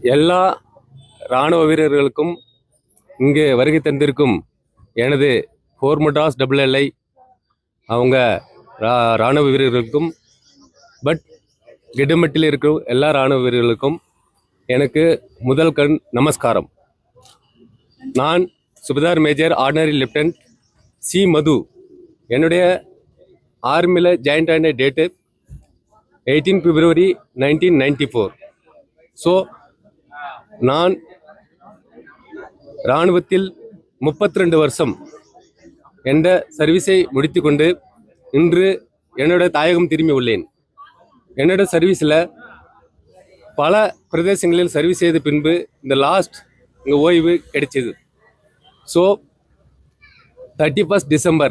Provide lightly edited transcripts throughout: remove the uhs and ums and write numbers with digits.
எல்லா இராணுவ வீரர்களுக்கும் இங்கு வருகை தந்திருக்கும் எனது போர் மெட்ராஸ் LLI அவங்க இராணுவ வீரர்களுக்கும் கிடமட்டில் இருக்கும் எல்லா இராணுவ வீரர்களுக்கும் எனக்கு முதல் கண் நமஸ்காரம். நான் சுபேதார் மேஜர் ஆர்டினரி லெப்டினன்ட் சி மது. என்னுடைய ஆர்மியில் ஜாயின் ஆன டேட்டு 18 February 1994. ஸோ நான் இராணுவத்தில் 32 வருஷம் என்ற சர்வீஸை முடித்து கொண்டு இன்று என்னோட தாயகம் திரும்பி உள்ளேன். என்னோட சர்வீஸில் பல பிரதேசங்களில் சர்வீஸ் செய்த பின்பு இந்த லாஸ்ட் இங்கே ஓய்வு கிடைச்சிது. ஸோ 31 December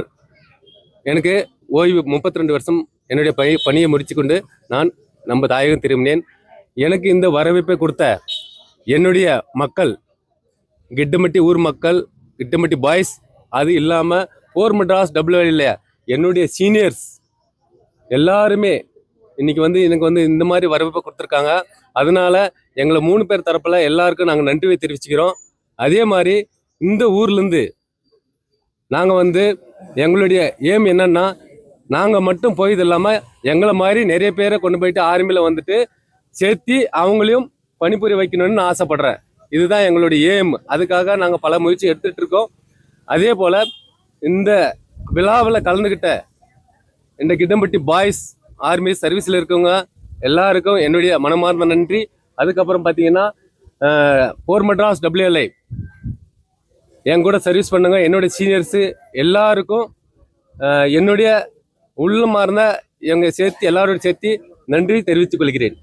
எனக்கு ஓய்வு. 32 வருஷம் என்னுடைய பணியை முடித்து கொண்டு நான் நம்ம தாயகம் திரும்பினேன். எனக்கு இந்த வரவேற்பை கொடுத்த என்னுடைய மக்கள், கிட்டமட்டி ஊர் மக்கள், கிட்டமட்டி பாய்ஸ், அது இல்லாமல் போர் மெட்ராஸ் LLI என்னுடைய சீனியர்ஸ் எல்லாருமே இன்னைக்கு எனக்கு இந்த மாதிரி வரவேற்பை கொடுத்துருக்காங்க. அதனால எங்களை 3 பேர் தரப்பில் எல்லாருக்கும் நாங்கள் நன்றியை தெரிவிச்சுக்கிறோம். அதே மாதிரி இந்த ஊர்லேருந்து நாங்கள் எங்களுடைய ஏம் என்னன்னா, நாங்கள் மட்டும் போயது இல்லாமல் எங்களை மாதிரி நிறைய பேரை கொண்டு போயிட்டு ஆர்மியில் சேர்த்தி அவங்களையும் பணிபுரிய வைக்கணும்னு ஆசைப்படுறேன். இதுதான் எங்களுடைய ஏம். அதுக்காக நாங்கள் பல முயற்சி எடுத்துகிட்டு இருக்கோம். அதே போல் இந்த விழாவில் கலந்துக்கிட்ட இந்த கிட்டம்பட்டி பாய்ஸ், ஆர்மி சர்வீஸில் இருக்கவங்க எல்லாருக்கும் என்னுடைய மனமார்ந்த நன்றி. அதுக்கப்புறம் பார்த்தீங்கன்னா போர் மெட்ராஸ் LLI என் கூட சர்வீஸ் பண்ணுங்க என்னுடைய சீனியர்ஸு எல்லாருக்கும் என்னுடைய உள்ளமார்ந்த எங்கள் சேர்த்து எல்லாரோட சேர்த்து நன்றி தெரிவித்துக் கொள்கிறேன்.